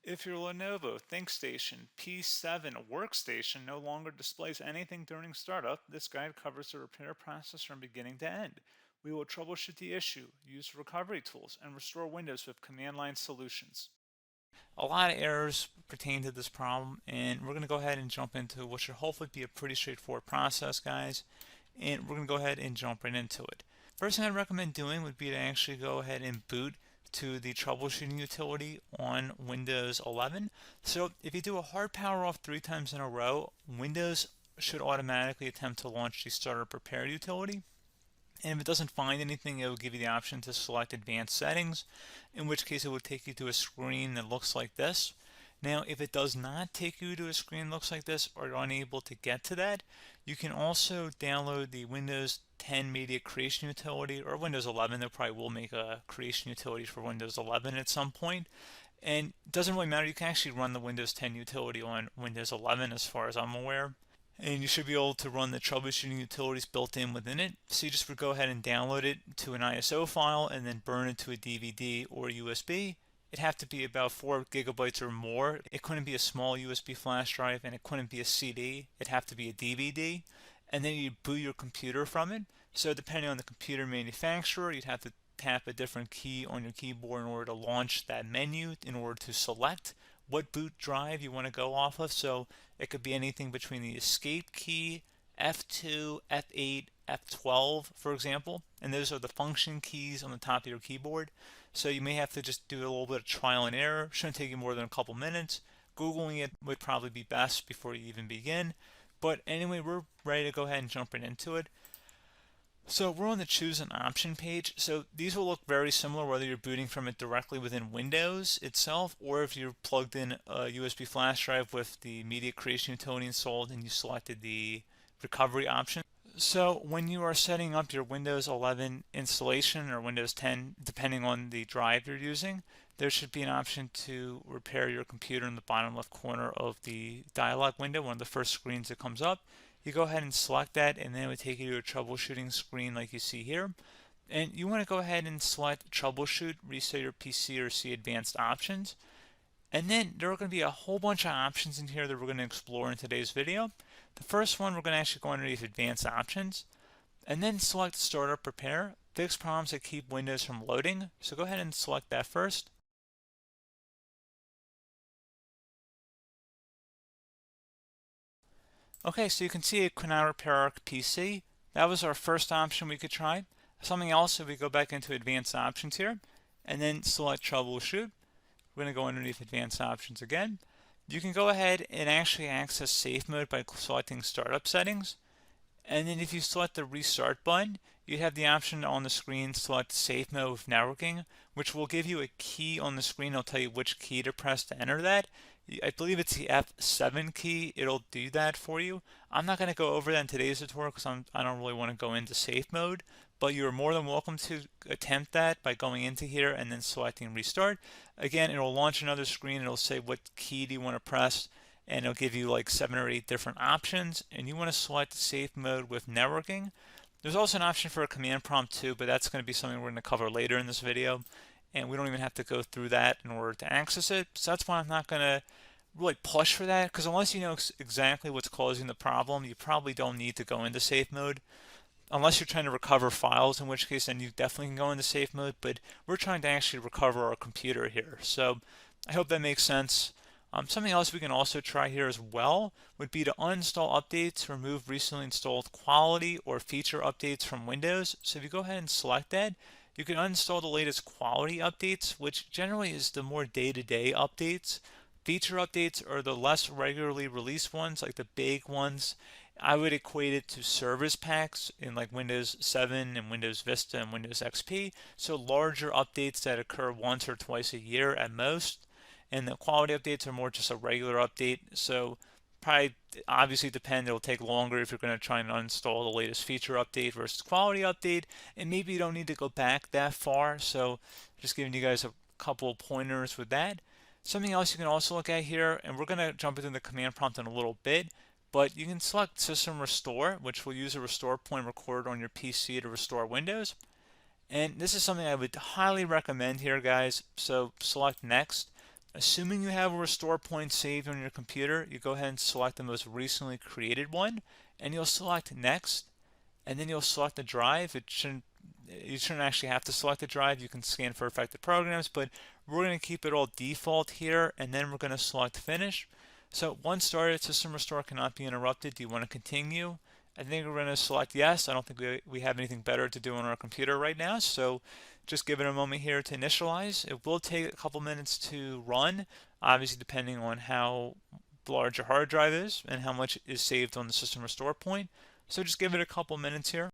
If your Lenovo ThinkStation P7 Workstation no longer displays anything during startup, this guide covers the repair process from beginning to end. We will troubleshoot the issue, use recovery tools, and restore Windows with command line solutions. A lot of errors pertain to this problem, and we're going to go ahead and jump into what should hopefully be a pretty straightforward process, guys. And we're going to go ahead and jump right into it. First thing I'd recommend doing would be to actually go ahead and boot to the troubleshooting utility on Windows 11. So if you do a hard power off 3 times in a row, Windows should automatically attempt to launch the startup repair utility. And if it doesn't find anything, it will give you the option to select advanced settings, in which case it will take you to a screen that looks like this. Now, if it does not take you to a screen that looks like this, or you're unable to get to that, you can also download the Windows 10 Media Creation Utility, or Windows 11. They probably will make a creation utility for Windows 11 at some point. And it doesn't really matter, you can actually run the Windows 10 utility on Windows 11 as far as I'm aware. And you should be able to run the troubleshooting utilities built in within it. So you just would go ahead and download it to an ISO file and then burn it to a DVD or USB. It'd have to be about 4 gigabytes or more. It couldn't be a small USB flash drive, and it couldn't be a CD. It'd have to be a DVD. And then you'd boot your computer from it. So depending on the computer manufacturer, you'd have to tap a different key on your keyboard in order to launch that menu, in order to select what boot drive you want to go off of. So it could be anything between the escape key, F2, F8, F12, for example. And those are the function keys on the top of your keyboard. So you may have to just do a little bit of trial and error. Shouldn't take you more than a couple minutes. Googling it would probably be best before you even begin. But anyway, we're ready to go ahead and jump right into it. So we're on the choose an option page. So these will look very similar whether you're booting from it directly within Windows itself, or if you're plugged in a USB flash drive with the media creation utility installed and you selected the recovery option. So when you are setting up your Windows 11 installation or Windows 10, depending on the drive you're using, there should be an option to repair your computer in the bottom left corner of the dialog window, one of the first screens that comes up. You go ahead and select that, and then it would take you to a troubleshooting screen like you see here. And you want to go ahead and select troubleshoot, reset your PC, or see advanced options. And then there are going to be a whole bunch of options in here that we're going to explore in today's video. The first one, we're going to actually go underneath advanced options and then select startup repair, fix problems that keep Windows from loading. So go ahead and select that first. Okay, so you can see it could not repair our PC. That was our first option we could try. Something else, if we go back into advanced options here and then select troubleshoot, we're going to go underneath advanced options again. You can go ahead and actually access safe mode by selecting startup settings. And then if you select the restart button, you have the option on the screen select safe mode with networking, which will give you a key on the screen. It'll tell you which key to press to enter that. I believe it's the F7 key. It'll do that for you. I'm not going to go over that in today's tutorial because I don't really want to go into safe mode, but you're more than welcome to attempt that by going into here and then selecting restart. Again, it'll launch another screen. It'll say what key do you want to press, and it'll give you like 7 or 8 different options, and you want to select safe mode with networking. There's also an option for a command prompt too, but that's going to be something we're going to cover later in this video, and we don't even have to go through that in order to access it. So that's why I'm not going to really push for that, because unless you know exactly what's causing the problem, you probably don't need to go into safe mode. Unless you're trying to recover files, in which case then you definitely can go into safe mode, but we're trying to actually recover our computer here. So I hope that makes sense. Something else we can also try here as well would be to uninstall updates, remove recently installed quality or feature updates from Windows. So if you go ahead and select that, you can uninstall the latest quality updates, which generally is the more day-to-day updates. Feature updates are the less regularly released ones, like the big ones. I would equate it to service packs in like Windows 7 and Windows Vista and Windows XP. So larger updates that occur once or twice a year at most. And the quality updates are more just a regular update. So probably obviously depend, it'll take longer if you're going to try and uninstall the latest feature update versus quality update. And maybe you don't need to go back that far. So just giving you guys a couple of pointers with that. Something else you can also look at here, and we're going to jump into the command prompt in a little bit, but you can select System Restore, which will use a restore point recorded on your PC to restore Windows. And this is something I would highly recommend here, guys. So select Next. Assuming you have a restore point saved on your computer, you go ahead and select the most recently created one, and you'll select next, and then you'll select the drive. You shouldn't actually have to select the drive. You can scan for affected programs, but we're going to keep it all default here, and then we're going to select finish. So once started, system restore cannot be interrupted. Do you want to continue? I think we're going to select yes. I don't think we have anything better to do on our computer right now, so just give it a moment here to initialize. It will take a couple minutes to run, obviously depending on how large your hard drive is and how much is saved on the system restore point. So just give it a couple minutes here.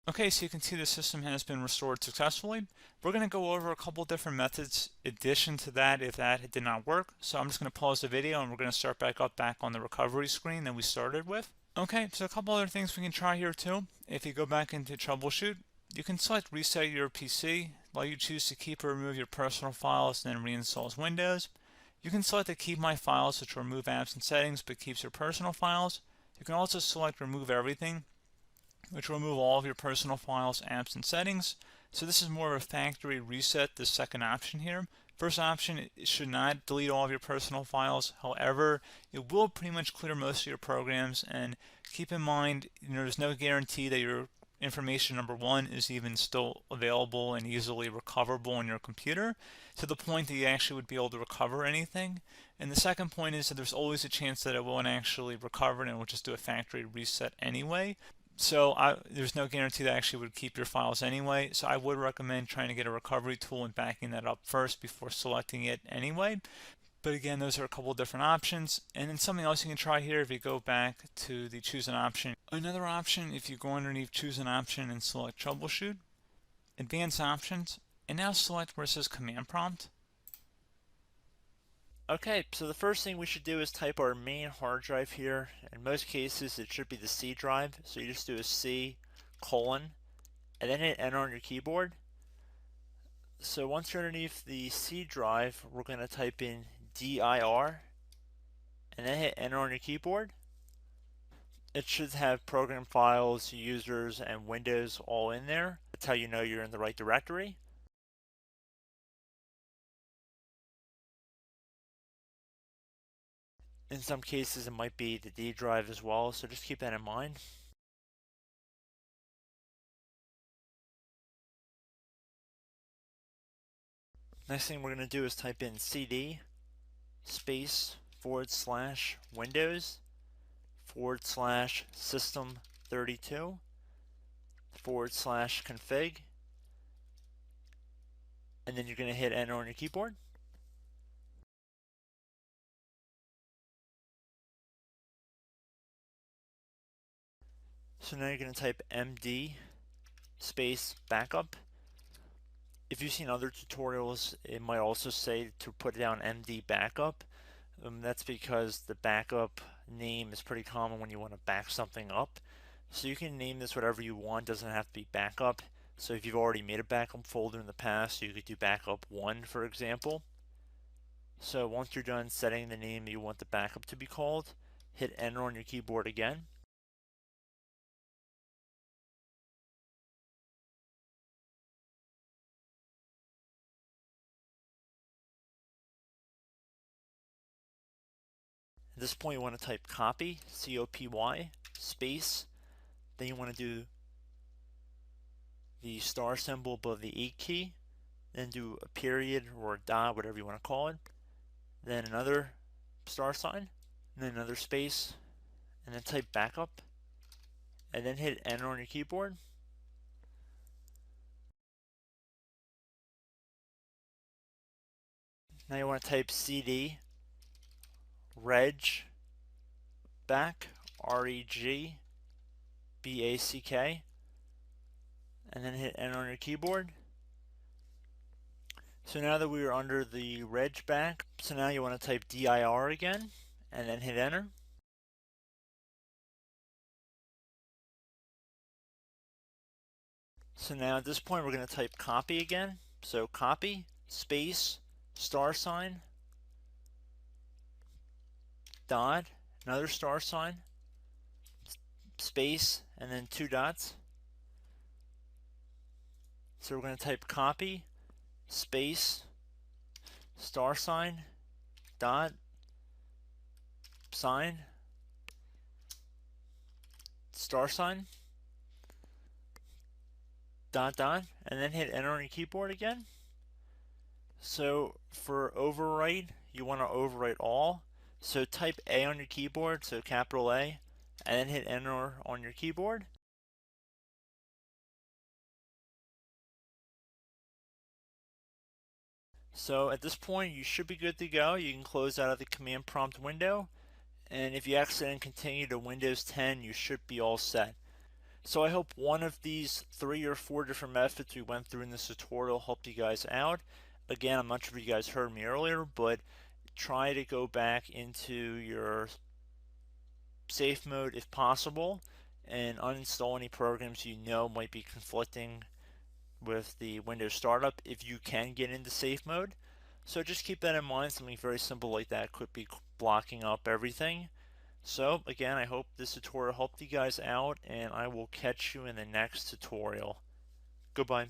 Okay, so you can see the system has been restored successfully. We're going to go over a couple different methods in addition to that if that did not work. So I'm just going to pause the video and we're going to start back on the recovery screen that we started with. Okay, so a couple other things we can try here too. If you go back into troubleshoot, you can select reset your PC while you choose to keep or remove your personal files and then reinstalls Windows. You can select to keep my files, which will remove apps and settings but keeps your personal files. You can also select remove everything, which will remove all of your personal files, apps, and settings. So this is more of a factory reset, the second option here. First option, it should not delete all of your personal files. However, it will pretty much clear most of your programs, and keep in mind, there's no guarantee that your information, number one, is even still available and easily recoverable on your computer to the point that you actually would be able to recover anything. And the second point is that there's always a chance that it won't actually recover and it will just do a factory reset anyway. So there's no guarantee that actually would keep your files anyway. So I would recommend trying to get a recovery tool and backing that up first before selecting it anyway. But again, those are a couple different options. And then something else you can try here if you go back to the choose an option. Another option, if you go underneath choose an option and select troubleshoot, advanced options, and now select where it says command prompt. Okay, so the first thing we should do is type our main hard drive here. In most cases, it should be the C drive. So you just do a C colon and then hit enter on your keyboard. So once you're underneath the C drive, we're going to type in dir and then hit enter on your keyboard. It should have program files, users, and Windows all in there. That's how you know you're in the right directory. In some cases, it might be the D drive as well, so just keep that in mind. Next thing we're going to do is type in cd space / Windows / system 32 / config, and then you're going to hit enter on your keyboard. So now you're going to type md space backup. If you've seen other tutorials, it might also say to put down md backup. That's because the backup name is pretty common when you want to back something up. So you can name this whatever you want, doesn't have to be backup. So if you've already made a backup folder in the past, you could do backup 1, for example. So once you're done setting the name you want the backup to be called, hit enter on your keyboard again. At this point, you want to type copy, C-O-P-Y, space. Then you want to do the star symbol above the 8 key. Then do a period or a dot, whatever you want to call it. Then another star sign, and then another space, and then type backup. And then hit enter on your keyboard. Now you want to type CD reg back, R-E-G-B-A-C-K, and then hit enter on your keyboard. So now that we are under the reg back, so now you want to type dir again, and then hit enter. So now at this point we're going to type copy again. So copy, space, star sign, dot, another star sign, space, and then 2 dots. So we're going to type copy, space, star sign, dot, sign, star sign, dot, dot, and then hit enter on your keyboard again. So for overwrite, you want to overwrite all. So type A on your keyboard, so capital A, and then hit enter on your keyboard. So at this point, you should be good to go. You can close out of the command prompt window, and if you accidentally continue to Windows 10, you should be all set. So I hope one of these 3 or 4 different methods we went through in this tutorial helped you guys out. Again, I'm not sure if you guys heard me earlier, but try to go back into your safe mode if possible and uninstall any programs you know might be conflicting with the Windows startup if you can get into safe mode. So just keep that in mind. Something very simple like that could be blocking up everything. So again, I hope this tutorial helped you guys out, and I will catch you in the next tutorial. Goodbye.